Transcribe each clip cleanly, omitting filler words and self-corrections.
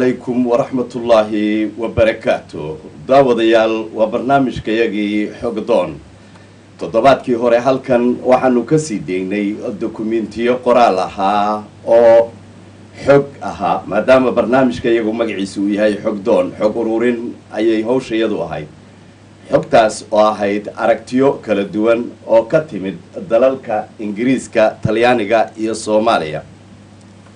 عليكم ورحمة الله وبركاته داوديال وبرنامج كياجي حقدون تضبطكي هوري هالكن وحنو كسي ديني الدوكومنتيو قرالها أو حق ما دام برنامج كياجو مجلسوي هاي حقدون حق أورورين أي هوش يدو هاي حقتاس واحد أركتيو كالدوان أو كتمد دلالك إنجليزكا طليانيكا إيو سوماليا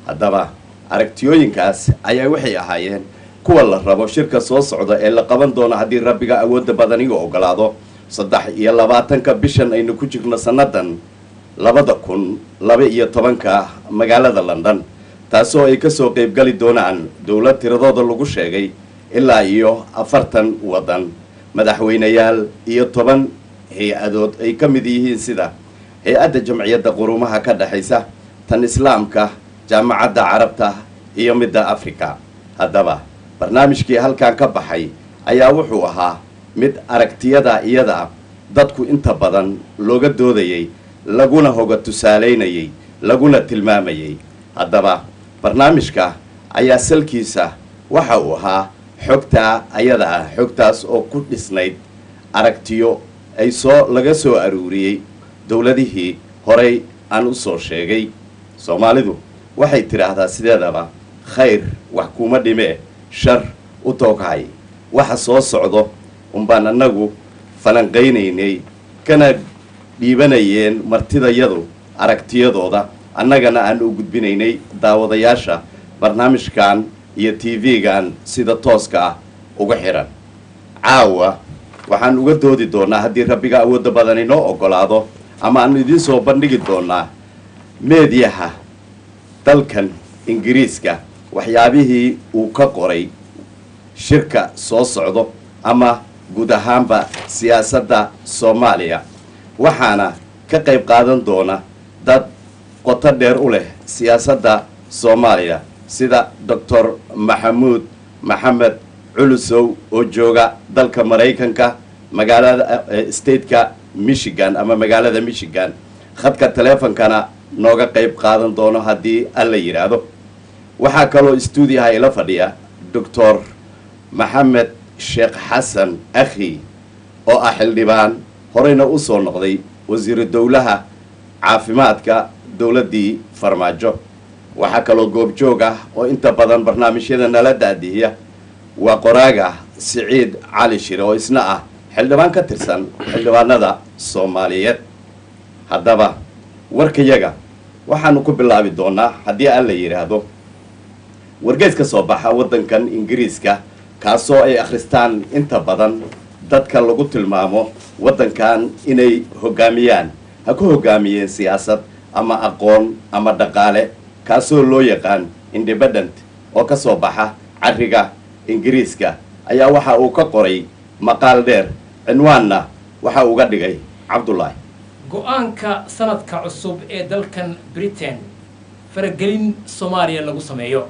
هذا aragtiyooyinkaas ayaa waxay ahaayeen kuwa la rabo shirka soo socda ee la qaban doono haddii rabbiga awoodda badan iga ogolaado 23 bishan aynu ku jirno sanadan 2012 magaalada London taasoo ay ka soo qayb gali doonaan dawlad tiradooda lagu sheegay ilaa iyo 40 wadan madaxweynayaal iyo 10 hay'adood ay ka mid yihiin sida hay'adda jamciyadda quruumaha ka dhaxaysa tan islaamka jaamacadda carabta iyo midda Afrika haddaba barnaamijkii halkaan ka baxay ayaa wuxuu ahaa mid aragtiyada iyada dadku inta badan looga doodayay laguna hoga tusaaleynayay laguna tilmaamayay haddaba barnaamijka ayaa salkiisa waxa uu ahaa xogta iyada xogtaas oo ku dhisnayd aragtiyo ay laga soo aruuriyay dawladihii horey aan u soo sheegay Soomaalidu waxay tiraahdaa sideedaba khayr wax kuma dhime shar u toogay waxa soo socdo baan anagu falanqeynaynay kana dhiibanayeen martidayadu aragtiyadooda annagana aan u gudbinaynay daawadayaasha barnaamijkan iyo TV-gan sida tooska ah uga xiran caawa waxaan uga doodi doonaa haddii rabbiga awoodda badan inoo ogolaado ama aan idin soo bandhigi doonaa meediyaha dalkan Ingiriiska waxyaabihii uu ka qoray shirka soo socdo ama guud ahaanba siyaasadda Soomaaliya waxaana ka qayb qaadan doona dad qoto dheer u leh siyaasadda Soomaaliya sida Dr. Maxamed Culusow oo jooga dalka Mareykanka magaalada stateka Michigan ama magaalada Michigan khadka teleefankana nooga qayb qaadan doono haddii alla yiraahdo waxaa kaloo stuudiyaha ila fadhiya Dr. Maxamed Sheekh Xasan Akhi oo ah xildhibaan horeyna u soo noqday wasiir dawlaha caafimaadka dawladii Farmaajo waxaa kaloo goobjoog ah oo inta badan barnaamijyada nala daadiya waa qoraaga Siciid Cali Shire oo isna ah xildhibaan ka tirsan xildhibaanada Soomaaliyeed haddaba warkayaga waxaanu ku bilaabi doonaa haddii aan la yiraahdo wargeys ka soo baxa wadankan Ingiriiska kaasoo ay akhristaan inta badan dadka lagu tilmaamo wadankan inay hogaamiyaan ha ku hogaamiyeen siyaasad ama aqoon ama dhaqaale kaasoo loo yaqaan independent oo ka soo baxa cariga Ingiriiska ayaa waxa uu ka qoray maqaal dheer cinwaanna waxa uu uga dhigay Cabdullaahi go'aanka sanadka cusub ee dalkan Britain faragelin Soomaaliya lagu sameeyo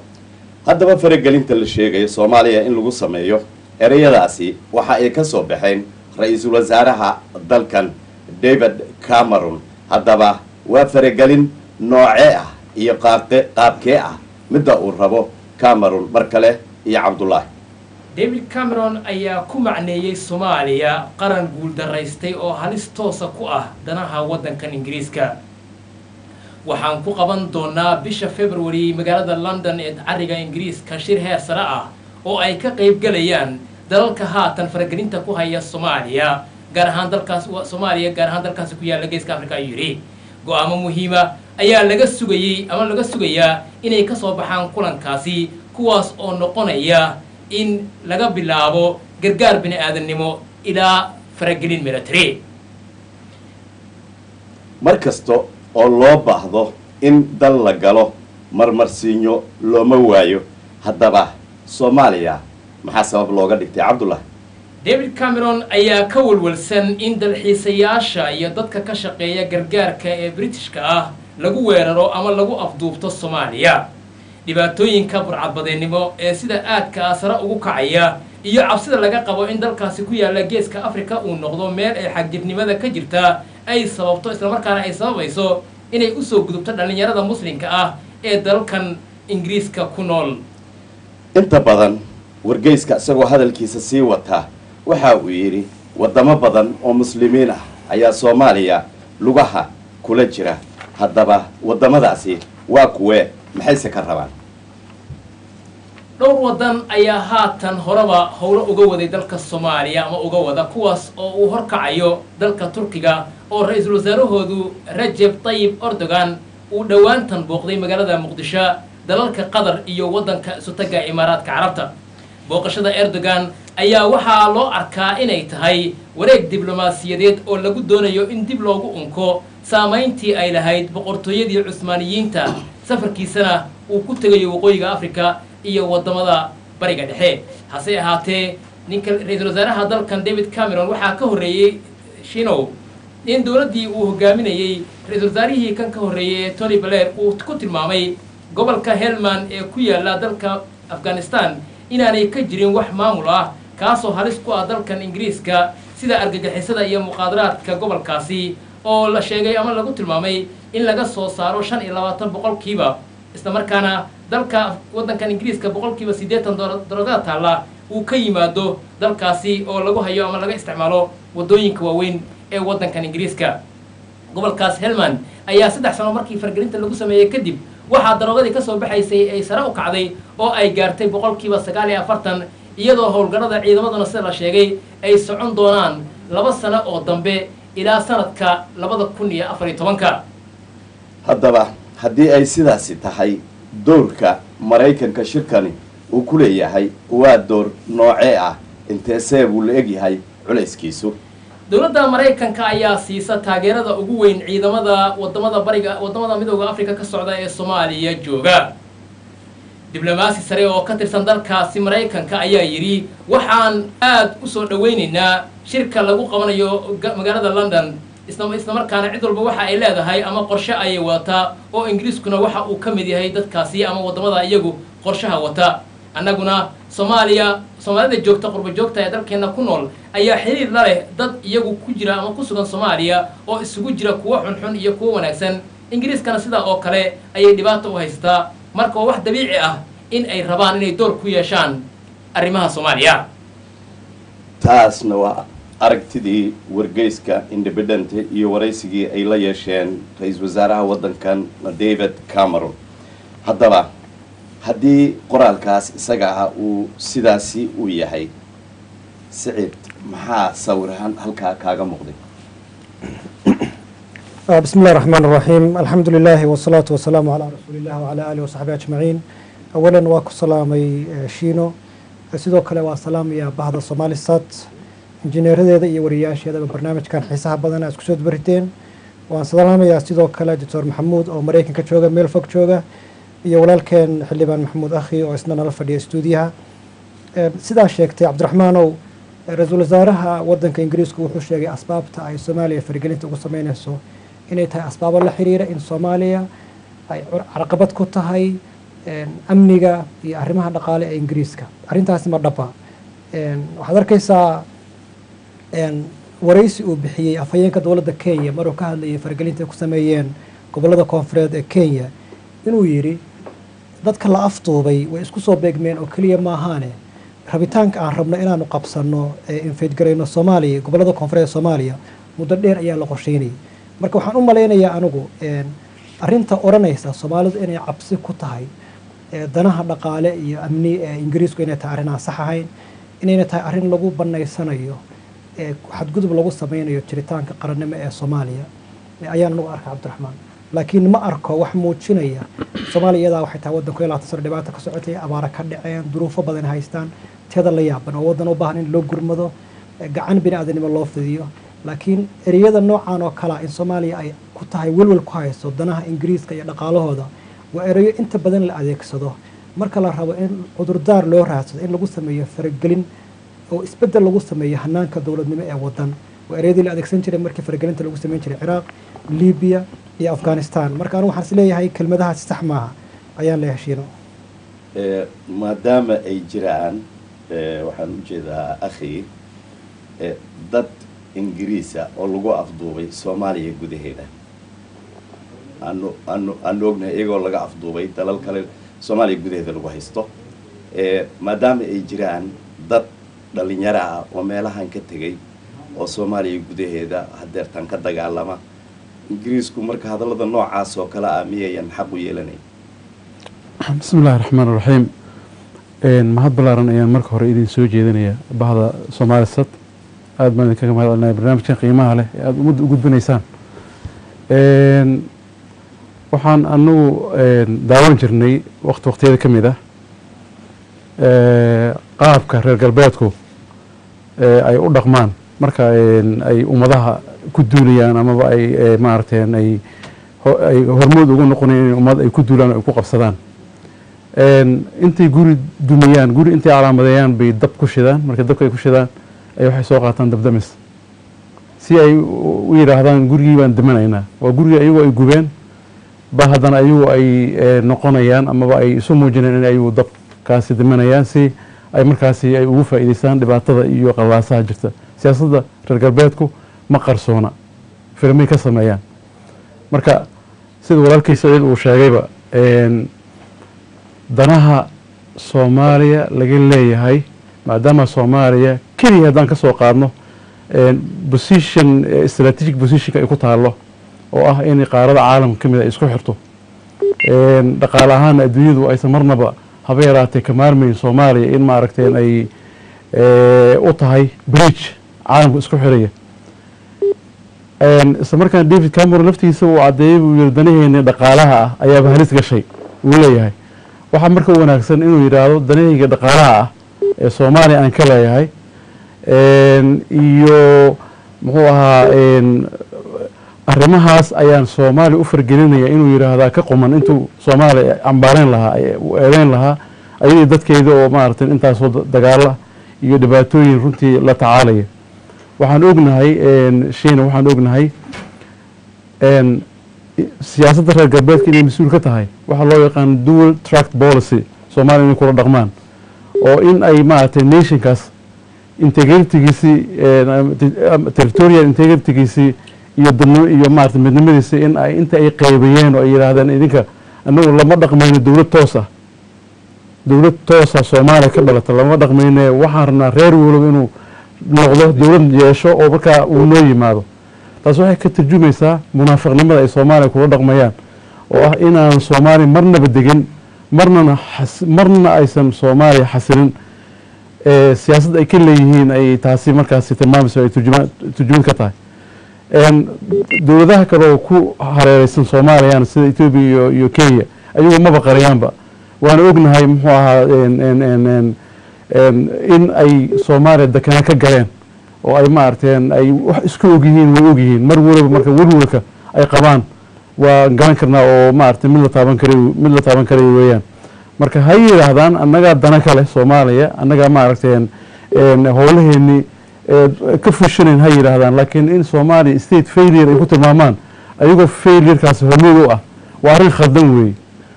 haddaba faragelinta la sheegayo Soomaaliya in lagu sameeyo ereyadaasi waxa ay ka soo baxeen ra'iisul wasaaraha dalkan David Cameron haddaba waa faragelin noocee ah iyo qaabkee ah midda uu rabo Cameron markale iyo Cabdullaahi David Cameron ayaa ku macneeyay Soomaaliya qaran guul daraystay oo halis toos ah ku ah danaha wadankan Ingiriiska waxaan ku qaban doonaa bisha February magaalada London ee cariga Ingiriiska shir heer sare ah oo ay ka qayb galayaan dalalka haatan faragelinta ku haya Soomaaliya gaar ahaan dalkaas ku yaala Geeska Afrika yiri go'aamo muhiima ayaa laga sugayaa inay ka soo baxaan kulankaasi kuwaas oo noqonaya in laga bilaabo gargaar bini aadannimo ilaa faragelin military markasto oo loo baahdo in dal la galo marmarsiinyo looma waayo haddaba Soomaaliya maxaa sabab looga dhigtay Cabdullaahi David Cameron ayaa ka walwalsan in dalxiisayaasha iyo dadka ka shaqeeya gargaarka ee Britishka ah lagu weeraro ama lagu afduubto Soomaaliya dhibaatooyinka burcadbadeennimo ee sida aadka sare ugu kacaya iyo cabsida laga qabo in dalkaasi ku yaala Geeska Afrika uu noqdo meel ay xagjirnimada ka jirta ay sababto isla markaana ay sababayso inay u soo gudubto dhalinyarada muslimka ah ee dalkan Ingiriiska ku nool inta badan wargeyska isagoo hadalkiisa sii wata waxa uu yidhi wadamo badan oo muslimiin ah ayaa Soomaaliya lugaha kula jira haddaba wadamadaasi waa kuwe maxayse ka rabaan dhowr wadan ayaa haatan horeba howlo uga waday dalka Soomaaliya ama uga wada kuwaas oo uu horkacayo dalka Turkiga oo ra'iisul wasaarahoodu Recep Tayyip Erdogan uu dhawaantan booqday magaalada Muqdisho dalalka Qatar iyo wadanka Isutaga Imaaraadka Carabta booqashada Erdogan ayaa waxaa loo arkaa inay tahay wareeg diblomaasiyadeed oo lagu doonayo in dib loogu unko saameyntii ay lahayd boqortooyadii Cusmaaniyiinta safarkiisana uu ku tagayo waqooyiga Afrika iyo wadamada bariga dhexe hase ahaatee ninka ra'iisul wasaaraha dalkan David Cameron waxaa ka horeeyay Shino in dowladii uu hogaaminayay ra'iisul wasaarihii kan ka horeeyay Tony Blair uu ku tilmaamay gobolka Helmand ee ku yaala dalka Afghanistan inaanay ka jirin wax maamul ah kaasoo halis ku ah dalkan Ingiriiska sida argagixisada iyo muqaadaraadka gobolkaasi oo la sheegay ama lagu tilmaamay in laga soo saaro 25% isla markaana dalka wadankan Ingiriiska 80% darajada taala uu ka yimaado dalkaasi oo lagu hayo ama laga isticmaalo wadooyinka waaweyn ee wadankan Ingiriiska gobolkaas Helmand ayaa 3 sano markii fargelinta lagu sameeyay kadib waxaa darogadii ka soo baxaysay ay sare u kacday oo ay gaartay 49% iyadoo howlgallada ciidamaduna sida la sheegay ay socon doonaan 2 sano oo dambe ilaa sanadka 2014 haddaba haddii ay sidaasi tahay doorka Mareykanka shirkani uu ku leeyahay waa door noocee ah inteesee buu la egyahay culayskiisu dowladda Mareykanka ayaa siisa taageerada ugu weyn ciidamada wadamada midowga Afrika ka socda ee Soomaaliya jooga diblomaasi sare oo ka tirsan dalkaasi Mareykanka ayaa yiri waxaan aad u soo dhaweynaynaa shirka lagu qabanayo magaalada London isla markaana cid walba waxa ay leedahay ama qorshe ay wata oo Ingiriiskuna waxa uu ka mid yahay dadkaasi ama wadamada iyagu qorshaha wata annaguna Soomaalida joogta qurba joogta ee dalkeena ku nool ayaa xiriir la leh dad iyagu ku jira ama ku sugan Soomaaliya oo isugu jira kuwa xunxun iyo kuwa wanaagsan Ingiriiskana sida oo kale ayay dhibaato u haystaa marka wax dabiici ah in ay rabaan inay door ku yeeshaan arrimaha Soomaaliya taasna waa aragtidii wargeyska Independent iyo waraysigii ay la yeesheen ra'iisul wasaaraha wadankan David Cameron haddaba haddii qoraalkaas isaga ah uu sidaasi u yahay Saciid maxaa sawirahan halka kaaga muuqday بسم الله الرحمن الرحيم الحمد لله والصلاة والسلام على رسول الله وعلى آله وصحبه أجمعين أولا واكو سلامي شينو سيدو كلا وسلام يا بعض الصومالي سات إنجنير هذا يورياش هذا برنامج كان حساب بدنا اسكسود بريتين وسلام يا سيدو كلا دكتور محمود أو مريكن كتشوجا ميل فوق تشوجا يا ولال كان حلبان محمود أخي وإسنا نلفدي استوديها سيدا شيكتي عبد الرحمن أو رئيس وزراء ودن كإنجليز كوحش يجي أسباب تاع الصومالية فريقين تقصمين السو inay tahay asbaabo la xiriira in Soomaaliya ay caqabad ku tahay amniga iyo arrimaha dhaqaale ee Ingiriiska arintaasi ma dhaba waxaad arkaysaa waraysi uu bixiyay afhayeenka dowladda Kenya maruu ka hadlayay fargelinta ay ku sameeyeen gobolada koonfureed ee Kenya inuu yiri dadka la afduubay way isku soo beegmeen oo kaliya ma ahaane rabitaanka aan rabno inaanu qabsano infeedgareyno Soomaaliya gobolada koonfureed ee Soomaaliya muddo dheer ayaa la qorsheynay marka waxaan u maleynayaa anigu arinta oranaysa Soomaalidu inay cabsi ku tahay danaha dhaqaale iyo amni ee Ingiriisku inay tahay arrin aan sax ahayn inay tahay arrin lagu banaysanayo xadgudub lagu sameynayo jiritaanka qarannimo ee Soomaaliya ayaan ugu arkaa Cabdiraxmaan laakiin ma arko wax muujinaya Soomaaliya waxay tahay wadan ku yeelata sar dhibaato ka socotay abaara ka dhaceen duruufo badan haystaan teeda la yaaban oo wadan u baahan in loo gurmado gacan bini'aadanimo loo fidiyo laakiin eriyada noocan oo kala in Soomaaliya ay ku tahay welwel ku hayso danaha Ingiriiska iyo dhaqaalahooda waa erayo inta badan la adeegsado marka la rabo in cudurdaar loo raadsado in lagu sameeyo faragelin oo isbedel lagu sameeyo hanaanka dawladnimo ee wadan waa ereyadii la adeegsan jiray markii faragelinta lagu sameyn jiray Iraq, Liibiya iyo Afghanistan marka anigu waxaan isleeyahay kelmadahaas sax maaha ayaan la heshiino maadaama ay jiraan waxaan u jeedaa akhi dad Ingiriisa oo lagu afduubay Soomaaliya gudaheeda aanu ognahay iyagoo laga afduubay dalal kale Soomaaliya gudaheeda lagu haysto maadaama ay jiraan dad dhalinyaro ah oo meelahan ka tegay oo Soomaaliya gudaheeda hadeertan ka dagaalama ingiriisku marka hadallada noocaas oo kala ah miyayaan xaq u yeelanay bismillaahi raxmaani raxiim mahad balaaran ayaan marka hore idin soo jeedinaya bahda Soomaalisat aad baan idinkaga mahadcelinaya barnaamijkan qiimaha leh ee aad ummadda u gudbinaysaan waxaan anagu daawan jirnay waqtiyada ka mid ah qaabka reer galbeedku ay u dhaqmaan marka ay ummadaha ku duulayaan amaba ay maaragteen ay hormood ugu noqonayaan in ummad ay ku duulaan oo ay ku qabsadaan intay guri dumayaan guri intay calaamadeeyaan bay dab ku shidaan marka dabka ay ku shidaan ay waxay soo qaataan dabdamis si ay u yiraahdaan gurigii baan dimanaynaa waa guriga ayagu ay gubeen ba haddana ayagu ay noqonayaan amaba ay isu muujinayaan in ayagu dabkaasi dimanayaan si ay markaasi ay ugu faa'iidaystaan dhibaatada iyo qalaasaha jirta siyaasadda reer galbeedku ma qarsoona firmay ka sameeyaan marka sida walaalkii Saciid uu sheegayba danaha Soomaaliya laga leeyahay maadaama Soomaaliya kaliya haddaan ka soo qaadno position strategic position ay ku taalo oo ah in qaarada caalamka kamid ay isku xirto dhaqaale ahaan adduunyadu aysan marnaba haba yaraatee ka maarmayn Soomaaliya in maaragteen ay u tahay bridge caalamka isku xiraya isla markaan David Cameron naftiisa uu cadeeyay uu yiri danaheena dhaqaalaha ah ayaa halis gashay uu leeyahay waxa marka wanaagsan inuu yiraahdo danahayga dhaqaalaha ah ee Soomaaliya aan ka leeyahay iyo muxuu ahaa arrimahaas ayaan Soomaaliya u fargelinaya inuu yiraahdo ka quman intuu Soomaaliya ambaareen lahaa eedeyn lahaa ayay dadkeeda oo maaragtay intaas oo dagaal iyo dhibaatooyin runtii la tacaalaya waxaan ognahay sheena waxaan ognahay siyaasadda reer galbeedka inay mas'uul ka tahay waxa loo yaqaan dual track policy Soomaaliya inay kula dhaqmaan oo in ay maaragtay nationkaas integrity-giisi territorial integrity-giisi iyo dadnimo iyo maaragtay midnimadiisa in ay inta ay qeybiyeen oo ay yiraahdeen idinka anagu lama dhaqmayno dawlad toos ah Soomaaliya ka dhalata lama dhaqmayno waxaan rabnaa reer waliba inuu noqdo dawlad yeesho oo markaa uu noo yimaado taas waxay ka tarjumaysaa munaafiqnimada ay Soomaaliya kula dhaqmayaan oo ah inaan Soomaaliya marnaba degin marna aysan Soomaaliya xasilin siyaasadda ay ka leeyihiin ay taasi markaasi tilmaamayso ay turjumad ka tahay dawladaha kale oo ku hareeraysan Soomaaliya sida Ethiopia iyo Kenya ayagu ma baqarayaanba waan ognahay muxuu ahaa in ay Soomaaliya dakana ka galeen oo ay maarteen ay wax isku ogyihiin way ogyihiin mar waliba marka walwalka ay qabaan waa garan karnaa oo maarteen mid la taaban karay weeyaan marka hay yiraahdaan annaga dana kale Soomaaliya annaga maarteen howlaheeni ka fushanayn hay yiraahdaan laakiin in Soomaaliya state failure ay ku tilmaamaan ayagoo failure kaas hormuud u ah waa arrin khaldan weey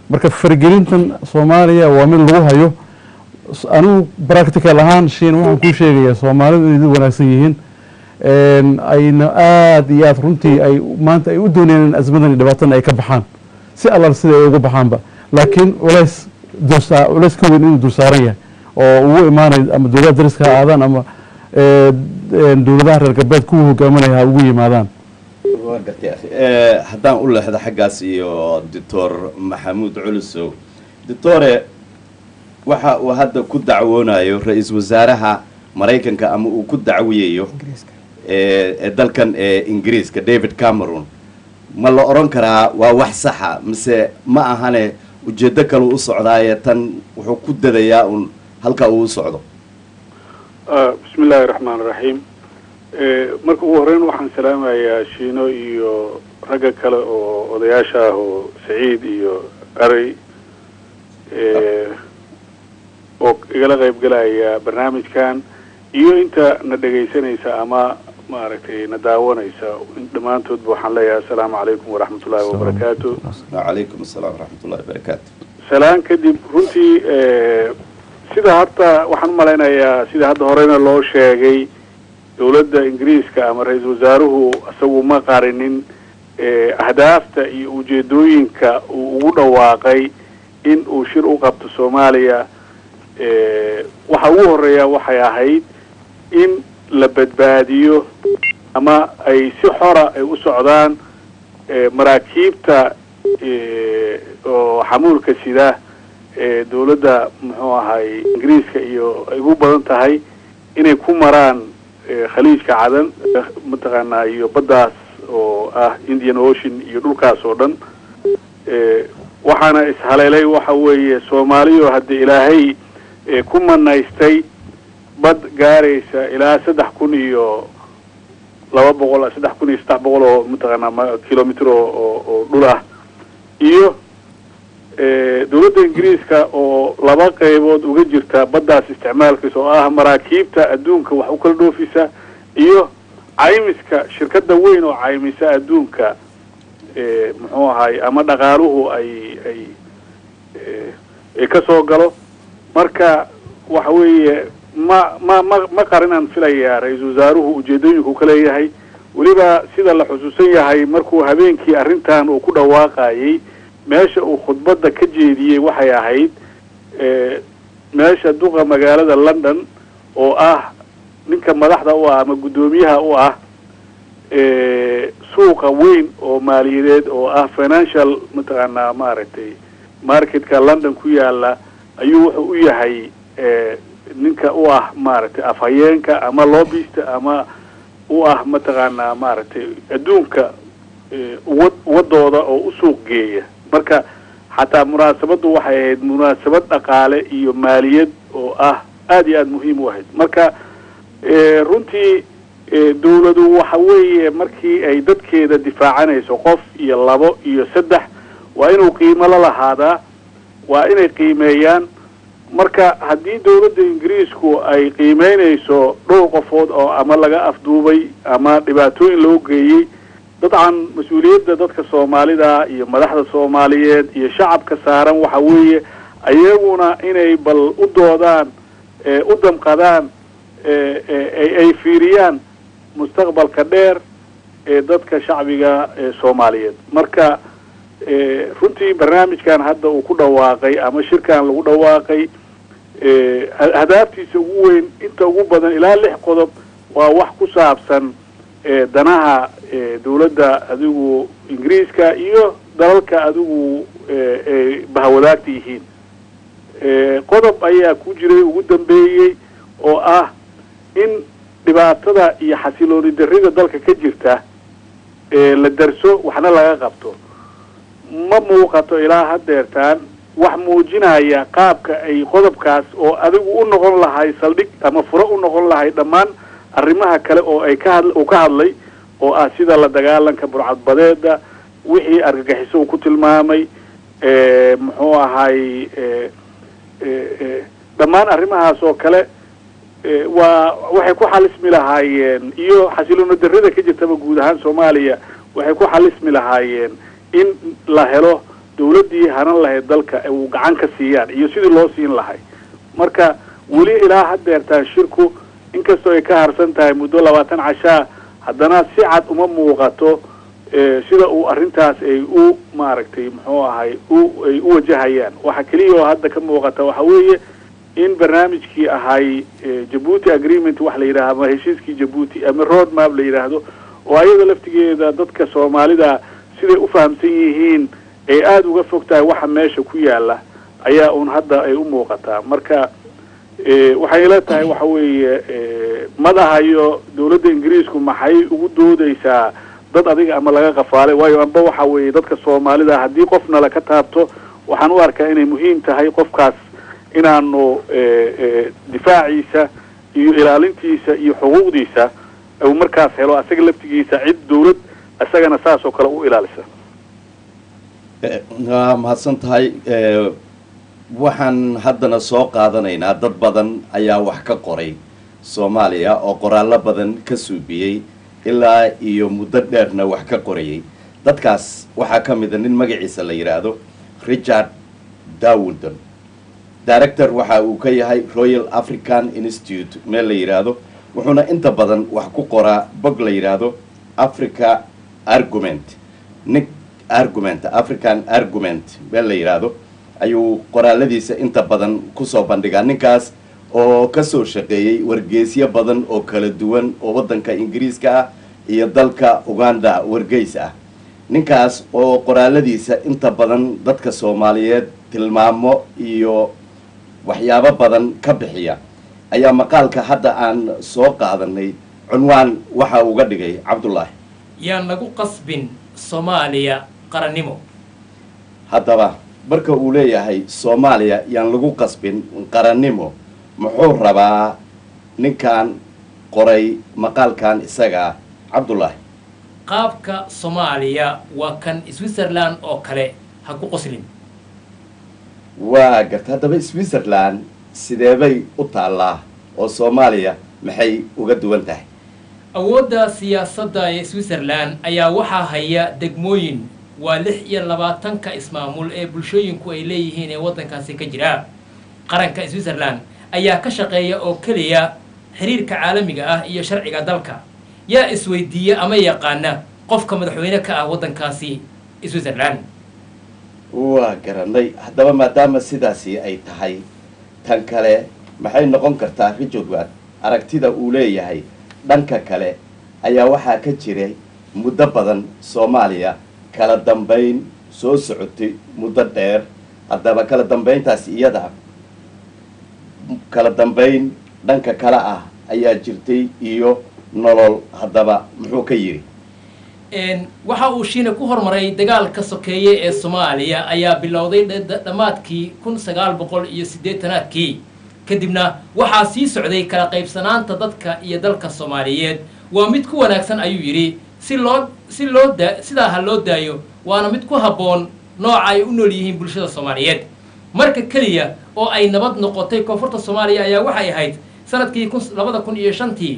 marka fargelintan Soomaaliya waa mid lagu hayo anu practical ahaan sheen waxaan ku sheegayaa Soomaalidu inay wanaagsan yihiin ayna aad iyo aad runtii ay maanta ay u doonayaan azmadan dhibaatana ay ka baxaan si alla sida ay uga baxaanba laakiin culays ka weyn inuu dulsaaran yahay oo ugu imaanay ama dawladda dariska aadaan ama dawladaha reer galbeed ku hogaaminaya ugu yimaadaan haddaan u leexdo xaggaas iyo Dr. Maxamuud Culusow Dr. waxa uu hadda ku dacwoonayo ra'iisul wasaaraha Mareykanka ama uu ku dacwiyayo dalkan Ingiriiska David Cameron ma la oran karaa waa wax sax ah mise ma ahane ujeedo kale u socdaaya tan wuxuu ku dadayaa un halka uu socdo bismillaahir rahmaanir rahiim marka ugu horeyn waxaan salaamayaa Shiino iyo ragga kale oo odayaasha ah oo Saciid iyo Aray oo igala qayb galaya barnaamijkan iyo inta na dhageysanaysa ama maaragtay na daawanaysa dhamaantood waxaan leeyahay assalaamu calaykum waraxmatullaahi wabarakaatuh wa calaykum assalaam waraxmatullaahi wabarakaatuh salaan kadib runtii sida hadda waxaan malaynayaa sida hadda horena loo sheegay dawladda Ingiriiska ama ra'iisul wasaaruhu asagu ma qarinin ahdaafta iyo ujeedooyinka uu ugu dhawaaqay in uu shir u qabto Soomaaliya waxa ugu horeeya waxay ahayd in la badbaadiyo ama ay si xora ay u socdaan maraakiibta oo xamuulka sida dawladda muxuu ahay ingiriiska iyo ay ugu badan tahay inay ku maraan khaliijka cadan mataqaanaa iyo baddaas oo ah Indian Ocean iyo dhulkaas oo dhan waxaana ishaleelay waxa weeye Soomaaliya hadda ilaahay ku manaystay bad gaaraysa ilaa 3,200 oo mataqaanaa kilomitir oo dhul ah iyo dawladda ingiriiska oo laba qaybood uga jirta baddaas isticmaalkiisa oo ah maraakiibta adduunka wax u kala dhoofisa iyo caymiska shirkadda weyn oo caymisa adduunka muxuu ahay ama dhaqaaluhu ay ka soo galo marka waxa weeye ma qarinaan filayaa ra-iisul wasaaruhu ujeedooyinku ka leeyahay weliba sida la xusuusan yahay markuu habeenkii arrintan uu ku dhawaaqayay meesha uu khudbadda ka jeediyey waxay ahayd meesha duqa magaalada London oo ah ninka madaxda u ah ama guddoomiyaha u ah suuqa weyn oo maaliyadeed oo ah financial mataqaanaa maaragtay marketka London ku yaala ayuu wuxuu u yahay ninka u ah maaragtay afhayeenka ama lobbyista ama u ah mataqaanaa maaragtay adduunka wadooda oo u suuq geeya marka xataa munaasabadu waxay ahayd munaasabad dhaqaale iyo maaliyad oo ah aad iyo aad muhiim u ahayd marka runtii dawladu waxa weeye markii ay dadkeeda difaacanayso qof iyo labo iyo saddex waa inuu qiimo la lahaadaa waa inay qiimeeyaan marka haddii dawladda ingiriisku ay qiimeynayso dhowr qofood oo ama laga afduubay ama dhibaatooyin loo geeyey dabcan mas-uuliyadda dadka Soomaalida iyo madaxda Soomaaliyeed iyo shacabka saaran waxa weeye ayaguna inay bal u doodaan u damqadaan ay fiiriyaan mustaqbalka dheer ee dadka shacbiga Soomaaliyeed marka runtii barnaamijkan hadda uu ku dhawaaqay ama shirkan lagu dhawaaqay hadaaftiisa ugu weyn inta ugu badan ilaa 6 qodob waa wax ku saabsan danaha dawladda adigu ingiriiska iyo dalalka adigu bahawadaagta yihiin qodob ayaa ku jiray ugu dambeeyay oo ah in dhibaatada iyo xasilooni darrida dalka ka jirta la darso waxna laga qabto ma muuqato ilaa hadeertaan wax muujinaya qaabka ay qodobkaas oo adigu u noqon lahay saldhig ama furo u noqon lahay dhammaan arrimaha kale oo ay ka hadlay oo ah sida la dagaalanka burcadbadeeda wixii argagixiso ku tilmaamay muxuu ahay dhammaan arrimahaas oo kale waxay ku xalismi lahaayeen iyo xasilooni darrida ka jirtaba guud ahaan Soomaaliya waxay ku xalismi lahaayeen in la helo dawladdii hanan lahayd dalka ay uu gacan ka siiyaan iyo sidii loo siin lahay marka weli ilaa hadeertaan shirku inkastoo ay ka harsan tahay muddo 20 cashaa haddana si cad uma muuqato sida uu arrintaas ay u maaragtay muxuu ahay ay u wajahayaan waxa kaliya oo hadda ka muuqata waxa weeye in barnaamijkii ahay Djibouti agreement wax la yiraahdo ama heshiiskii Djibouti ama road map la yiraahdo oo ayada laftigeeda dadka Soomaalida siday u fahamsan yihiin ay aad uga fogtahay waxa meesha ku yaala ayaa uun hadda ay u muuqataa marka waxay ila tahay waxa weeye madahayo dawladda ingiriisku maxay ugu doodaysaa dad adiga ama laga qafaalay waayo amba waxa weeye dadka Soomaalida haddii qofna la ka taabto waxaan u arkaa inay muhiim tahay qofkaas inaanu difaaciisa iyo ilaalintiisa iyo xuquuqdiisa uu markaas helo asaga laftigiisa cid dawlad asagana saas oo kale u ilaalisa mahadsan tahay waxaan haddana soo qaadanaynaa dad badan ayaa wax ka qoray Soomaaliya oo qoraallo badan ka suubiyey ilaa iyo muddo dheerna wax ka qorayay dadkaas waxaa ka mid ah nin magaciisa la yiraahdo Richard Dawson director waxa uu ka yahay Royal African Institute meel la yiraahdo wuxuuna inta badan wax ku qoraa bog la yiraahdo Africa Argument African Argument meel la yiraahdo ayuu qoraaladiisa inta badan kusoo bandhigaa ninkaas oo kasoo shaqeeyey wargeysyo badan oo kala duwan oo waddanka ingiriiska ah iyo dalka uganda wargeys ah ninkaas oo qoraaladiisa inta badan dadka soomaaliyeed tilmaamo iyo waxyaabo badan ka bixiya ayaa maqaalka hadda aan soo qaadanay cunwaan waxa uga dhigay cabdullaahi yaan lagu qasbin soomaaliya qarannimo haddaba marka uu leeyahay soomaaliya yaan lagu qasbin qarannimo muxuu rabaa ninkan qoray maqaalkan isaga cabdullaahi qaabka soomaaliya waa kan switzerland oo kale ha ku qoslin waa garta haddaba switzerland sideebay u taallaa oo soomaaliya maxay uga duwan tahay awoodda siyaasadda ee switzerland ayaa waxaa haya degmooyin waa 26 ismaamul ee bulshooyinku ay leeyihiin ee waddankaasi ka jira qaranka switzerland ayaa ka shaqeeya oo keliya xiriirka caalamiga ah iyo sharciga dalka yaa isweydiiya ama yaqaana qofka madaxweyne ka ah waddankaasi switzerland waa garanay haddaba maadaama sidaasi ay tahay tan kale maxay noqon kartaa Richard aragtida uu leeyahay dhanka kale ayaa waxaa ka jiray muddo badan Soomaaliya kala dambeyn soo socotay muddo dheer haddaba kala dambeyntaas iyada kala dambeyn dhanka kale ah ayaa jirtay iyo nolol haddaba muxuu ka yiri waxa uu shiina ku hormaray dagaalka sokeeye ee Soomaaliya ayaa bilowday dhamaadkii 1980kii kadibna waxaa sii socday kala qaybsanaanta dadka iyo dalka Soomaaliyeed waa mid ku wanaagsan ayuu yiri sidaa ha loo daayo waana mid ku habboon nooca ay u nool yihiin bulshada Soomaaliyeed marka kaliya oo ay nabad noqotay koonfurta Soomaaliya ayaa waxay ahayd sanadkii 2005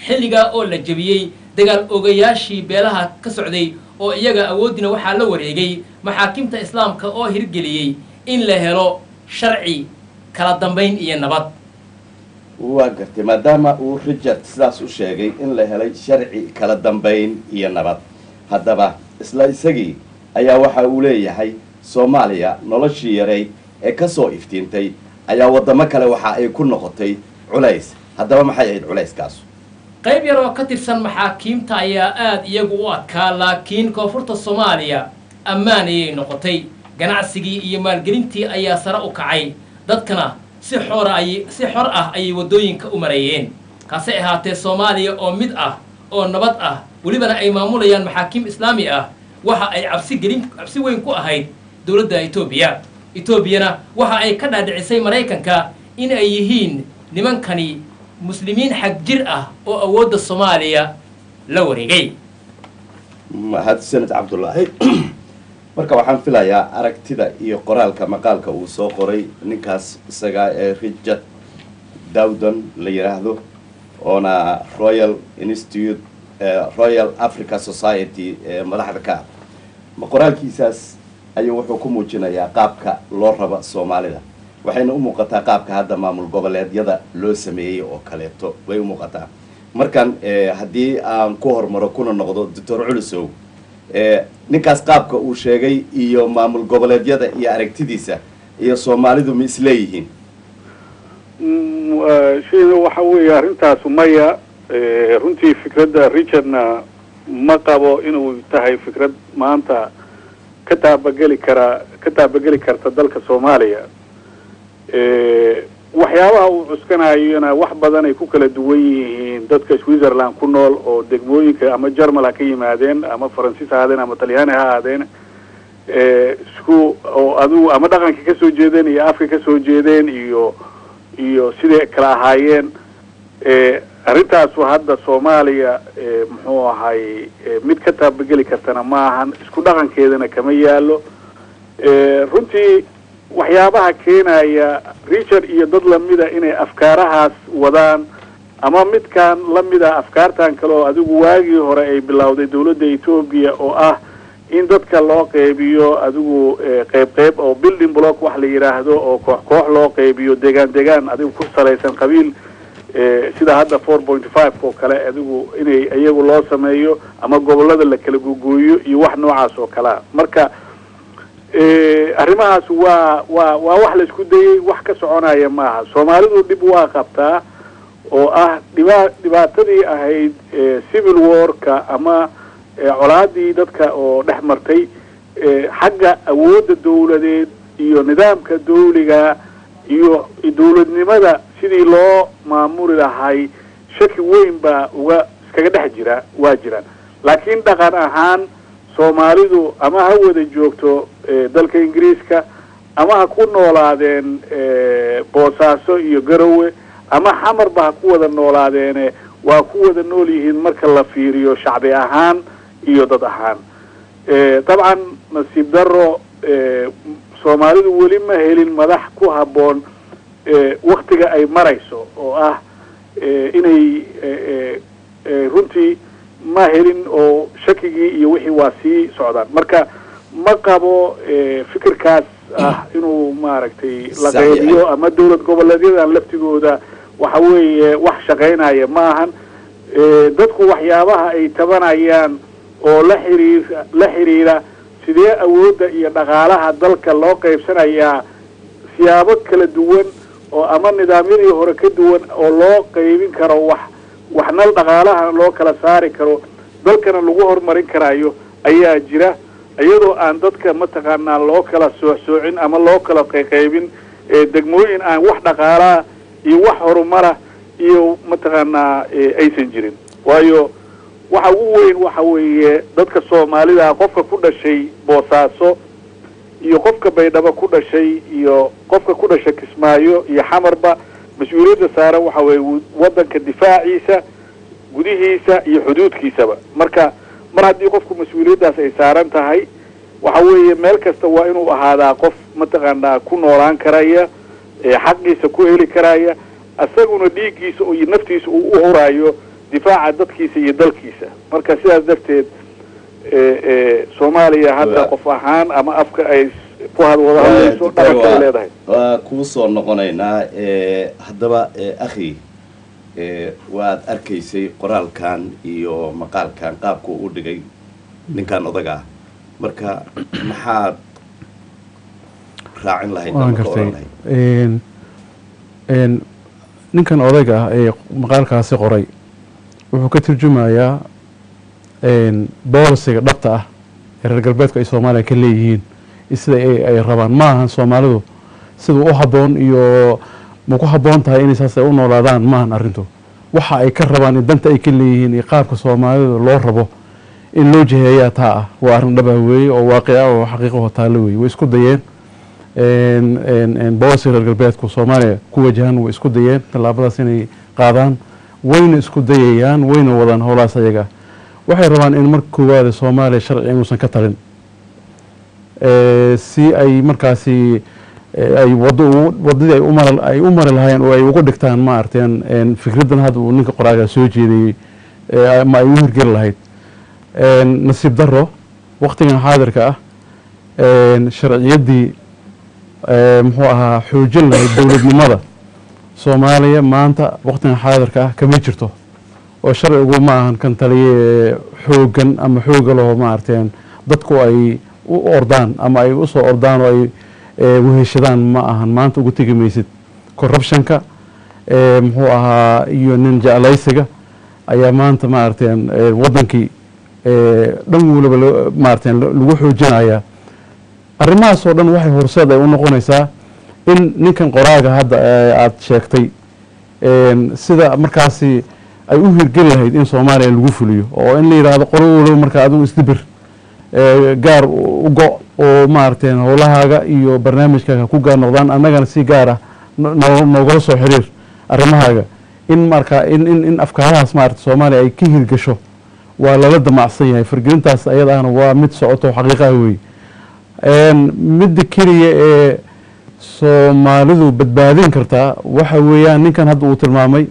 xilliga oo la jabiyay dagaal ogayaashii beelaha ka socday oo iyaga awoodina waxaa la wareegay maxaakiimta islaamka oo hirgeliyay in la helo sharci kala dambeyn iyo nabad waa gartay maadaama uu Richard sidaas u sheegay in la helay sharci kala dambeyn iyo nabad haddaba isla isagii ayaa waxa uu leeyahay Soomaaliya noloshii yareyd ee ka soo iftiintay ayaa wadamo kale waxa ay ku noqotay culays haddaba maxay ahayd culayskaas qayb yar oo ka tirsan maxaakiimta ayaa aad iyagu u adkaa laakiin koonfurta Soomaaliya ammaan ayay noqotay ganacsigii iyo maalgelintii ayaa sare u kacay dadkana si xor ah ayay wadooyinka u marayeen kaase ahaatee Soomaaliya oo mid ah oo nabad ah walibana ay maamulayaan maxaakiim islaami ah waxa ay cabsi weyn ku ahayd dawladda Itoobiya waxa ay ka dhaadhicisay Mareykanka in ay yihiin nimankani muslimiin xaq jir ah oo awoodda Soomaaliya la wareegay mahadsanid Cabdullaahi marka waxaan filayaa aragtida iyo qoraalka maqaalka uu soo qoray ninkaas isaga ee Richard Dawden la yiraahdo oona Royal Africa Society madaxda ka qoraalkiisaas ayuu wuxuu ku muujinayaa qaabka loo rabo Soomaalida waxayna u muuqataa qaabka hadda maamul goboleedyada loo sameeyay oo kaleeto way u muuqataa markan haddii aan ku hormaro kuna noqdo Dr. Culusow ninkaas qaabka uu sheegay iyo maamul goboleedyada iyo aragtidiisa iyo Soomaalidu ma isleeyihiin shayna waxa weeye arrintaas maya runtii fikradda Richardna ma qabo inuu tahay fikrad maanta ka taabageli karta dalka Soomaaliya waxyaabaha uu cuskanayona wax badan ay ku kala duwan yihiin dadka Switzerland ku nool oo degmooyinka ama Jarmal ha ka yimaadeen ama Faransiis ha ahaadeen ama Talyaani ha ahaadeen oo adigu ama dhaqanka ka soo jeedeen iyo afka ka soo jeedeen iyo sidee kala ahaayeen arrintaas hadda Soomaaliya muxuu ahay mid ka taabageli kartana maahan isku dhaqankeedana kama yaalo runtii waxyaabaha keenaya Richard iyo dad lamida inay afkaarahaas wadaan ama midkan lamida afkaartan kale oo adigu waagii hore ay bilowday dawladda Itoobiya oo ah in dadka loo qeybiyo adigu qayb oo building block wax la yiraahdo oo koox loo qeybiyo deegaan adigu ku salaysan qabiil sida hadda 4.5 oo kale adigu inay iyagu loo sameeyo ama gobolada la kala gogooyo iyo wax noocaas oo kala marka arrimahaas waa wax la isku dayay, wax ka soconaya maaha. Soomaalidu dib waa qabtaa oo ah dhibaatadii ahayd civil war-ka ama colaadii dadka oo dhex martay xagga awoodda dawladeed iyo nidaamka dawliga iyo dawladnimada sidii loo maamuli lahay shaki weyn baa iskaga dhex jira, waa jiraan. laakiin dhaqan ahaan Soomaalidu ama ha wada joogto dalka Ingiriiska ama ha ku noolaadeen Boosaaso iyo Garowe ama Xamarba ha ku wada noolaadeene waa ku wada nool yihiin marka la fiiriyo shacbi ahaan iyo dad ahaan. dabcan nasiib daro Soomaalidu weli ma helin madax ku habboon waqtiga ay marayso oo ah inay runtii ma helin oo shakigii iyo wixii waa sii socdaan. marka ma qabo fikirkaas ah inuu maaragtay la qaybiyo ama dawlad goboleedyadan laftigooda waxa weeye wax shaqaynaya maahan. dadku waxyaabaha ay tabanayaan oo la xiriira sidee awoodda iyo dhaqaalaha dalka loo qaybsanayaa siyaabo kala duwan oo ama nidaamyadii hore ka duwan oo loo qaybin karo waxna dhaqaalaha loo kala saari karo dalkana lagu horumarin karayo ayaa jira, iyadoo aan dadka mataqaanaa loo kala soocin ama loo kala qaybin degmooyin aan wax dhaqaalaha iyo wax horumara iyo mataqaanaa aysan jirin. waayo waxa ugu weyn waxa weeye dadka Soomaalida qofka ku dhashay Boosaaso iyo qofka Baydhabo ku dhashay iyo qofka ku dhashay Kismaayo iyo Xamarba mas'uuliyadda saaran waxa weeye wadanka difaaciisa gudihiisa iyo xuduudkiisaba. marka mar haddii qofku mas'uuliyaddaas ay saaran tahay waxa weeye meel kasta waa inuu ahaadaa qof mataqaanaa ku noolaan karaya xaqiisa ku heli karaya asaguna dhiiggiisa iyo naftiisa uu u huraayo difaaca dadkiisa iyo dalkiisa. marka sidaas darteed Soomaaliya hadda qof ahaan ama afka ay ku wada hadlayso dhabarka leedahay. waa ku soo noqonaynaa haddaba akhi waad arkaysay qoraalkan iyo maqaalkan qaabku u dhigay ninkan odaga ah, marka maxaad raacin lahayd ama ka oran lahayd? ninkan odayga ah ee maqaalkaasi qoray wuxuu ka turjumayaa boolisiga dhabta ah ee reer galbeedku ay Soomaaliya ka leeyihiin sida ay rabaan. ma ahan Soomaalidu sida u habboon iyo ma ku habboon tahay inay saas u noolaadaan maahan arrintu. waxa ay ka rabaan in danta ay ka leeyihiin iyo qaabka Soomaalidu loo rabo in loo jiheeyaa taa ah waa arrin dhab ah weeye oo waaqic ah oo xaqiiqo taalo weeye. way isku dayeen boolisiga reer galbeedku Soomaaliya ku wajahan, way isku dayeen tallaabadaas inay qaadaan, wayna isku dayayaan, wayna wadaan howlahaas ayaga. waxay rabaan in marka koowaad Soomaaliya sharci inuusan ka talin si ay markaasi ay wadadii ay u mari lahaayeen oo ay ugu dhigtaan ma arteen fikraddan hadda uu ninka qoraaga soo jeediyey ma ay u hirgeli lahayd. nasiib daro waqtigan xaadirka ah sharciyaddii muxuu ahaa xoojin lahayd dowladnimada Soomaaliya maanta waqtigan xaadirka ah kama jirto oo sharcigu ma ahan kan taliye xoogan ama xooga loo ma arteen dadku ay u ordaan ama ay u soo ordaan oo ay weheshadaan ma ahan. maanta ugu tegi maysid corruptionka muxuu ahaa iyo nin jeclaysiga ayaa maanta ma arteen wadankii dhan waliba ma arteen lagu xoojinaya. arrimahaas oo dhan waxay horseed ay u noqonaysaa in ninkan qoraaga hadda aad sheegtay sida markaasi ay u hirgeli lahayd in Soomaaliya lagu fuliyo oo in la yiraahdo qolo waliba marka adigu isdibir gaar u go oo ma arteen howlahaaga iyo barnaamijkaaga ku gaar noqdaan, annagana si gaar ah noogala soo xiriir arrimahaaga. in marka in afkaarahaas ma aragtay Soomaaliya ay ka hirgasho waa lala damacsan yahay. fargelintaas ayadaana waa mid socoto xaqiiqah weeye. midda keliya ee Soomaalidu badbaadin kartaa waxa weeyaan ninkan hadda uu tilmaamay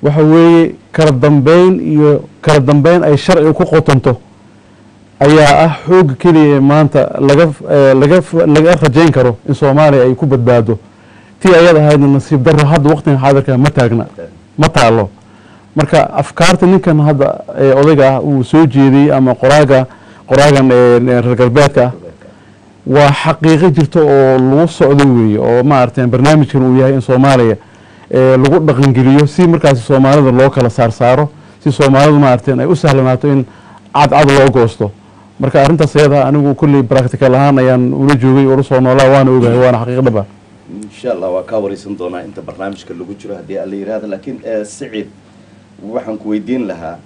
waxa weeye kala dambeyn ay sharci ku qotonto ayaa ah xoog keliya maanta laga rajayn karo in Soomaaliya ay ku badbaado. tii ayada ahaydna nasiib daro hadda waqtigan xaadirka ma taalo. marka afkaarta ninkan hadda odayga ah uu soo jeediyey ama qoraagan reer galbeedka waa xaqiiqo jirto oo lagu socdo weeye oo maaragtay barnaamijkan uu yahay in Soomaaliya lagu dhaqangeliyo si markaas Soomaalida loo kala saaro si Soomaalidu maaragtay ay u sahlanaato in cad loo goosto marka arrintaas ayada anigu kulli practical ahaan ayaan ula joogay oo soo noolaa waana ogahay waana xaqiiqo dhab ah insha Allah waa ka wareysan doonaa inta barnaamijka lagu jiro hadii alla yiraahdo laakiin Saciid waxaan ku weydiin lahaa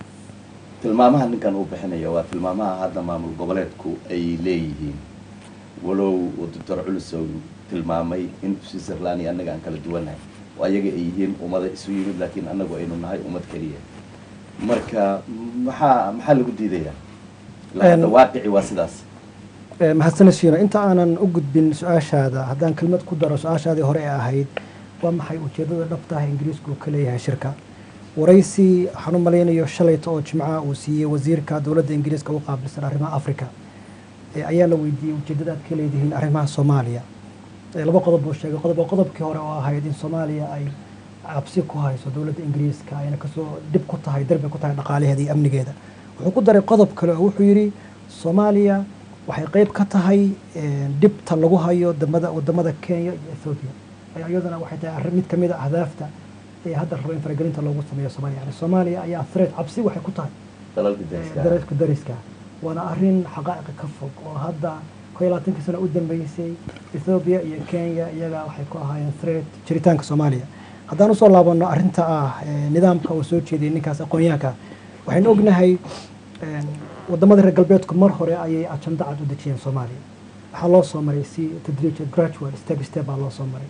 tilmaamaha ninkan uu bixinayo waa tilmaamaha hadda maamul goboleedku ay leeyihiin walow Dr. Culusow tilmaamay in Switzerland iyo annaga aan kala duwanahay oo ayaga ay yihiin ummada isu yimid laakiin annagu aynu nahay ummad kaliya marka maxaa lagu diidayaa la waaqici waa sidaas mahadsanaysiina inta aanan u gudbin su'aashaada haddaan kelmad ku daro su'aashaadii hore ee ahayd waa maxay ujeedada dhabta ah Ingiriisku ka leeyahay shirka waraysi waxaan u malaynayo shalayta oo Jimcaha uu siiyey wasiirka dowladda Ingiriiska u qaabilsan arrimaha Afrika ayaa la weydiiyey ujeedada aad ka leedihiin arrimaha Soomaaliya laba qodob oo sheegay qodobkii hore oo ahayd in Soomaaliya ay cabsi ku hayso dowladda Ingiriiska ayna kasoo dib ku tahay darbi ku tahay dhaqaalaheeda iyo amnigeeda wuxuu ku daray qodob kale oo wuxuu yiri Soomaaliya waxay qayb ka tahay dibta lagu hayo wadamada Kenya iyo Ethiopia ayadana waxay tahay mid kamid ah ahdaafta ee hadda rabo in faragelinta loogu sameeyo Soomaaliya yani Soomaaliya ayaa threat cabsi waxay ku tahay dalalka dariska وانا أرين حقائق كفوق وهذا كويلاتين كسنة قدام بيسي إثيوبيا يا كينيا يلا وحيكون هاي ثريت شريتان كصوماليا هذا نوصل لابنا أرنتا نظام كوسوتشي دي نكاس أقوياكا وحين أقولنا هاي ودمد رجالبيتكم مرحورة أي عشان دعوا دتشين صوماليا حلو صومالي سي تدريج gradual step على صومالي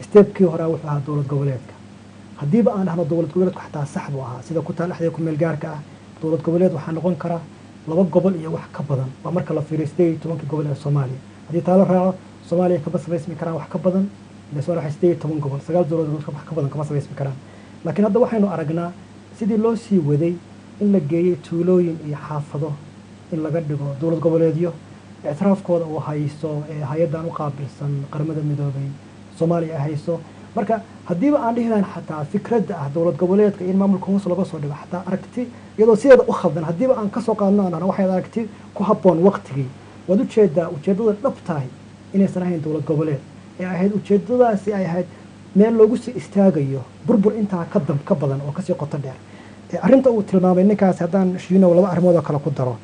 step كي هراء وحها دولة قبليتك هدي بقى أنا دولة قبليتك حتى سحبوها سيدا كنت لحد يكون ملجاركا دولة قبليت وحنقول كرا laba gobol iyo wax ka badan waa marka la fiiristay 10 gobol ee Soomaaliya hadii taalo raaco Soomaaliya ka basbaysmi karaan wax ka badan la soo raxistay 10 gobol 9 dowladood wax ka badan kama sabaysmi karaan laakiin hadda waxaynu aragnaa sidii loo sii waday in la geeyay tuulooyin iyo xaafado in laga dhigo dowlad goboleedyo اعترافkooda oo hayso hay'adan u qaabilsan qaramada midoobay Soomaaliya hayso marka hadiiba aan dhihilaan xataa fikradda ah dowlad goboleedka in maamulka hoos laga soo dhigo xataa aragti iyadoo sideeda u khaldan hadiiba aan ka soo qaadno aan waxay aragti ku habboon waqtigii wad ujeedada dhabtahay inaysan ahayn dowlad goboleed ee ahayd ujeedadaasi ay ahayd meel loogu sii istaagayo burbur intaa ka badan oo kasii qoto dheer arrinta uu tilmaamay ninkaas haddaan shiino laba arrimood oo kale ku daro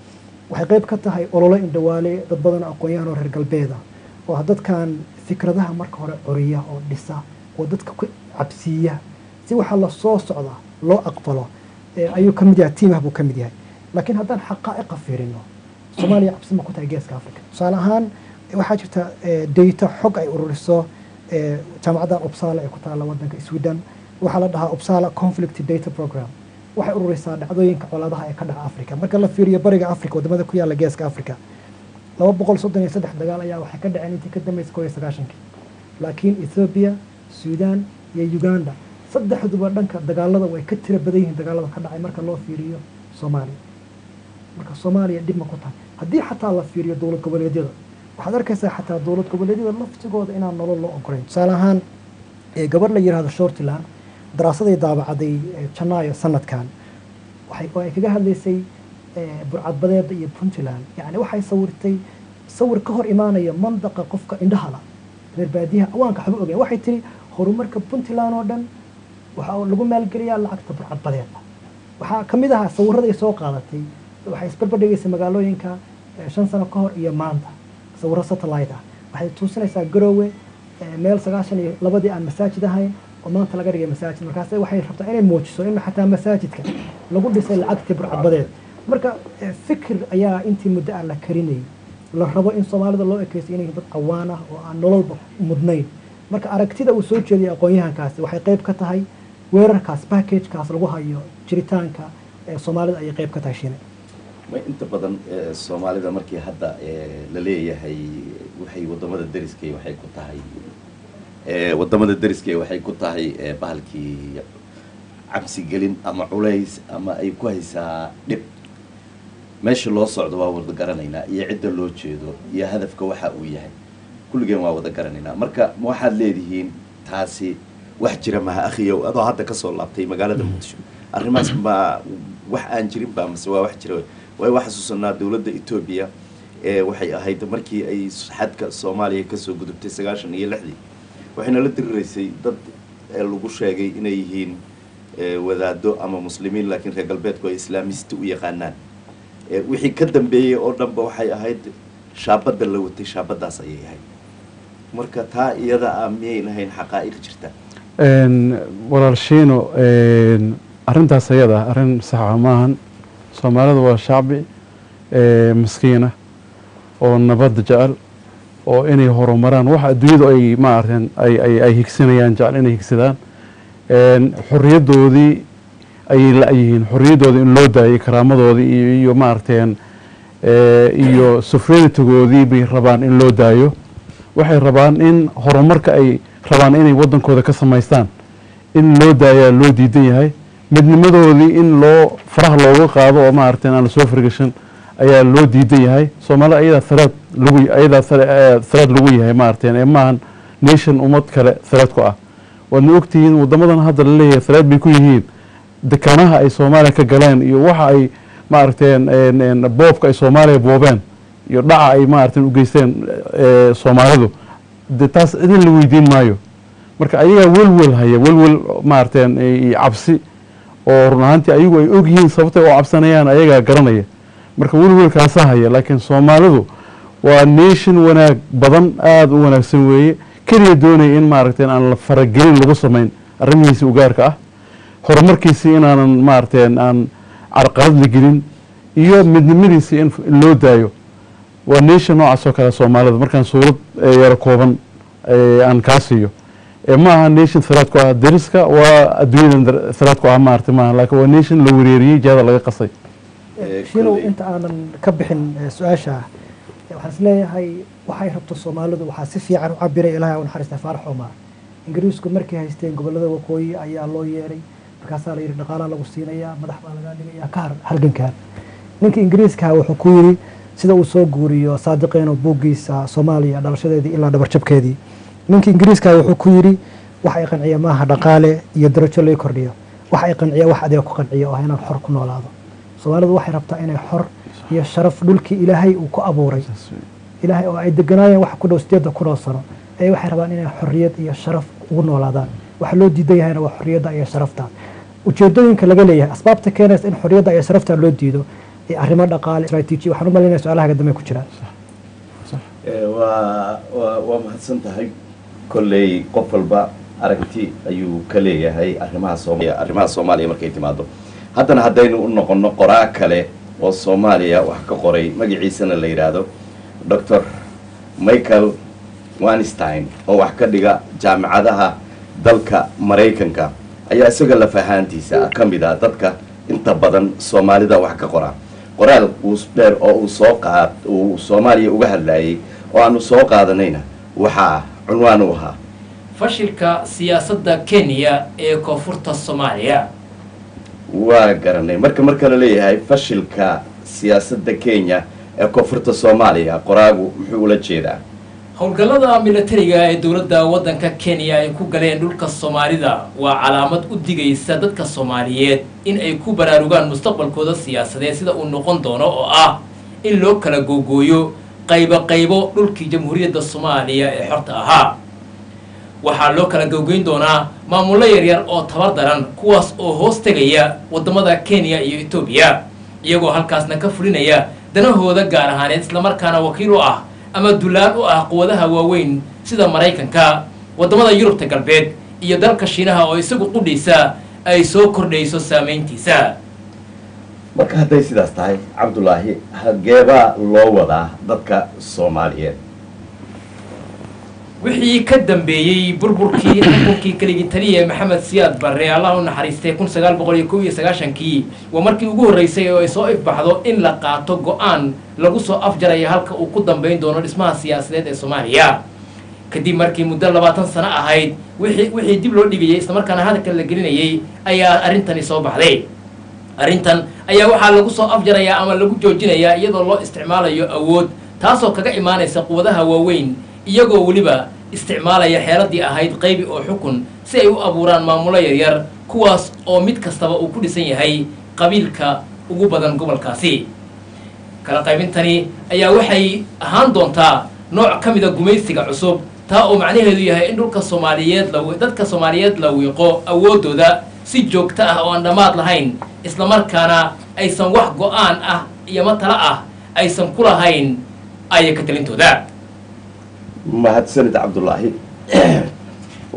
waxay qayb ka tahay olole indhawaale dad badan oo aqoon-yahan oo reer galbeed ah oo dadkan fikradaha marka hore coriya oo dhisa oo dadka ku cabsiya si waxa la soo socda loo aqbalo ayuu ka mid yahay tiimah buu ka mid yahay laakiin haddaan xaqaa'iq fiirino Soomaaliya cabsi ma ku tahay geeska Afrika tusaale ahaan waxaa jirta data xog ay ururiso jaamacadda Uppsala ee ku taala wadanka Sweden waxa la dhahaa Uppsala Conflict Data Program waxay ururisaa dhacdooyinka colaadaha ee ka dhaca Afrika marka la fiiriyo bariga Afrika wadamada ku yaala geeska Afrika 233 dagaal ayaa waxay ka dhaceen intii ka dambeysay 1990 laakiin Ethiopia Sudan iyo Uganda saddexduba dhanka dagaalada way ka tira badan yihiin dagaalada ka dhacay marka loo fiiriyo Soomaaliya marka Soomaaliya dib ma ku tahay haddii xataa la fiiriyo dowlad goboleedyada waxaad arkaysaa xataa dowlad goboleedyada laftigooda inaan nolol loo ogolayn tusaale ahaan gabar la yiraahdo Shortland daraasaday daabacaday Janaayo sanadkan waxay kaga hadlaysay burcadbadeeda iyo Puntland yani waxay sawirtay sawir ka hor imaanaya mandaqa qofka indhaha la reer baadiyaha awaanka xaba ogeyn waxay tiri horumarka Puntland oo dhan waxa lagu maalgeliyaa lacagta burcadbadeeda waxa kamid ah sawirada ay soo qaadatay waxay isbarbardhigaysay magaalooyinka 5 sano ka hor iyo maanta sawirro satellite ah waxay tusinaysaa Garowe meel 92 aan masaajid ahayn oo maanta laga dhigay masaajid markaas waxay rabtaa inay muujiso in xataa masaajidka lagu dhisay lacagta burcadbadeed marka fikir ayaa intii muddo aan la karinay la rabo in Soomaalida loo ekaysiyo inay dad qawaan ah oo aan nolol mudnayn marka aragtida uu soo jeediyay aqoon-yahankaasi waxay qayb ka tahay weerarkaas package-kaas lagu hayo jiritaanka Soomaalida ay qayb ka tahay shiinay ma inta badan Soomaalida markii hadda la leeyahay waxay wadamada dariskay waxay ku tahay wadamada dariskay waxay ku tahay bahalkii cabsi gelin ama culays ama ay ku haysaa dhib meesha loo socdo waa wada garanaynaa iyo cidda loo jeedo iyo hadafka waxa uu yahay kulligeen waa wada garanaynaa marka waxaad leedihiin taasi wax jira ma akhiyow adoo hadda ka soo laabtay magaalada Muqdisho arrimaas ma wax aan jirin ba mise waa wax jira way wax xasuusanaa dawladda Ethiopia waxay ahayd markii ay xadka Soomaaliya ka soo gudubtay 96 waxayna la diriraysay dad lagu sheegay inay yihiin wadaado ama muslimiin laakiin reer galbeedku ay islaamist u yaqaanaan wixii ka dambeeyay oo dhanba waxay ahayd shaabada la watay shaabadaas ayay ahayd marka taa iyada miyay lahayn xaqaa'iq jirta walaalshiino arrintaas ayada arrin sax ah maahan Soomaalidu waa shacbi miskiina oo nabad jecel oo inay horumaraan waxa adduunyadu ay maarteen ay higsanayaan jecel inay higsadaan xorriyadoodii ay la yihiin xorriyadoodii in loo daayay karaamadoodii iyo maarteen iyo sovereignty-goodii bay rabaan in loo daayo waxay rabaan in horumarka ay rabaan inay wadankooda ka samaystaan in loo daayaa loo diidan yahay midnimadoodii in loo faraha looga qaado oo maarteen aan la soo fargashan ayaa loo diidan yahay Soomaaliya ayadaa threat lagu yahay maarteen maahan nation umad kale threat ku ah wadna ogtihiin wadamadan hadda la leeyahay threat bay ku yihiin dekanaha ay Soomaaliya ka galeen iyo waxa ay maarteen boobka ay Soomaaliya boobeen iyo dhaca ay maarteen u geysteen Soomaalidu taas idin la weydiin maayo marka ayaga welwel haya welwel maarteen cabsi oo run ahaantii ayagu ay og yihiin sababtay oo cabsanayaan ayaga garanaya marka welwelkaas haya laakiin Soomaalidu waa nation wanaag badan aad u wanaagsan weeye kaliya doonay in maarteen aan la faragelin lagu sameyn arrimihiisa u gaarka ah horumarkiisa inaanan maarteen aan carqalad la gelin iyo midnimadiisa in loo daayo waa nation noocaas oo kale Soomaalida markaan suurad yar kooban aan ka siiyo ma aha nation threat ku ah dariska waa adduunyada threat ku ah maarteen ma laakiin waa nation la wareeriyay jahada laga qasay shilow inta aanan ka bixin su'aasha waxaan isleeyahay waxay rabto Soomaalidu waxaa si fiican u cabiray Ilaahay oo naxariista Faarax Omar Ingiriisku markay haysteen gobolada waqooyi ayaa loo yeeray markaas la yiri dhaqaalaha lagu siinayaa madax baa laga dhigayaa ka halgankan ninka Ingiriiska wuxuu ku yiri sida uu soo guuriyo saadiqeen oo buugiisa Soomaaliya dhalashadeedii ilaa dhabarjabkeedii ninka Ingiriiska wuxuu ku yiri wax ay qanciya maaha dhaqaale iyo darajo loo kordhiyo wax ay qanciya wax adeeg ku qanciyo oo inaan xor ku noolaado Soomaalidu waxay rabtaa inay xor iyo sharaf dhulkii Ilaahay uu ku abuuray Ilaahay oo ay deganaayeen wax ku dhow 8 kun oo sano ay waxay rabaan inay xorriyad iyo sharaf ugu noolaadaan waxa loo diidan yahay waa xorriyadda iyo sharafta ujeedooyinka laga leeyahay asbaabta keenaysa in xorriyadda iyo sharafta loo diido ee arrimo dhaqaale istiraatiiji waxaan u maleynayaa su'aalaha dambe ku jira waa mahadsan tahay kolley qof walba aragti ayuu ka leeyahay arrimaha Soomaaliya markay timaado haddana haddaynu u noqono qoraa kale oo Soomaaliya wax ka qoray magaciisana la yiraahdo Dr. Michael Weinstein oo wax ka dhiga jaamacadaha dalka Mareykanka ayaa isaga la fahantiisa ka mid ah dadka inta badan Soomaalida wax ka qora qoraal uu dheer oo uu Soomaaliya uga hadlayay oo aanu soo qaadanayna waxa cunwaan u ahaa fashilka siyaasadda Kenya ee koonfurta Soomaaliya waa garanay marka la leeyahay fashilka siyaasadda Kenya ee koonfurta Soomaaliya qoraagu muxuu ula jeedaa howlgallada militariga ee dawladda waddanka Kenya ay ku galeen dhulka Soomaalida waa calaamad u digaysa dadka Soomaaliyeed in ay ku baraarugaan mustaqbalkooda siyaasadeed sida uu noqon doono oo ah in loo kala googooyo qaybo dhulkii jamhuuriyadda Soomaaliya ee xorta ahaa waxaa loo kala googoyn doonaa maamulo yaryar oo tabar daran kuwaas oo hoos tegaya wadamada Kenya iyo Ethiopia iyagoo halkaasna ka fulinaya danahooda gaar ahaaneed isla markaana wakiil u ah ama dulaal u ah quwadaha waaweyn sida Mareykanka wadamada Yurubta galbeed iyo dalka Shiinaha oo isagu qudhiisa ay soo kordhayso saameyntiisa marka hadday sidaas tahay Cabdullaahi hageeba loo wadaa dadka Soomaaliyeed wixii ka dambeeyay burburkii xukunkii kaligii taliye Maxamed Siyaad Barre Allah u naxariistay 1991kii waa markii ugu horeysay oo ay soo ifbaxdo in la qaato go'aan lagu soo afjarayo halka uu ku dambeyn doono dhismaha siyaasadeed ee Soomaaliya kadib markii muddo 20 sano ahayd wixii dib loo dhigayay isla markaana hadalka la gelinayay ayaa arintani soo baxday arintan ayaa waxaa lagu soo afjarayaa ama lagu joojinayaa iyadoo loo isticmaalayo awood taasoo kaga imaanaysa quwadaha waaweyn iyagoo waliba isticmaalaya xeeladii ahayd qaybi oo xukun si ay u abuuraan maamulo yaryar kuwaas oo mid kastaba uu ku dhisan yahay qabiilka ugu badan gobolkaasi kala qaybintani ayaa waxay ahaan doontaa nooc ka mida gumaysiga cusub taa oo macnaheedu yahay in dhulka Soomaaliyeed dadka Soomaaliyeed la wiiqo awoodooda si joogto ah oo aan dhamaad lahayn isla markaana aysan wax go'aan ah iyo matala ah aysan ku lahayn ay ka talintooda mahadsanid Cabdullaahi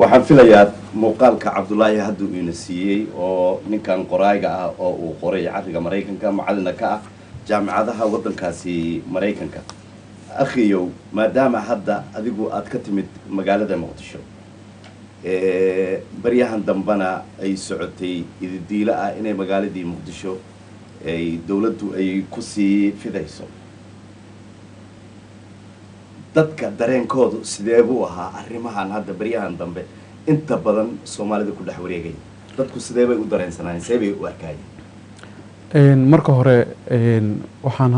waxaan filayaa muuqaalka Cabdullaahi hadduu ina siiyey oo ninkan qoraaga ah oo uu qoray cariga Mareykanka macalina ka ah jaamacadaha waddankaasi Mareykanka akhiyow maadaama hadda adigu aad ka timid magaalada Muqdisho baryahan dambana ay socotay ididiila ah inay magaaladii Muqdisho ay dawladdu ay ku sii fidayso dadka dareenkoodu sidee buu ahaa arrimahan hadda baryahan dambe inta badan Soomaalida ku dhex wareegay dadku sidee bay u dareensanayeen sidee bay u arkayeen marka hore waxaan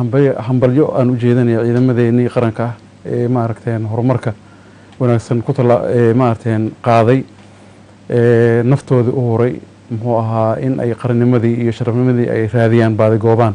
hambalyo aan u jeedinayaa ciidamadeennii qaranka ah ee maaragteen horumarka wanaagsan ku maaragteen qaaday naftoodii u horay muxuu ahaa in ay qarannimadii iyo sharafnimadii ay raadiyaan baadi goobaan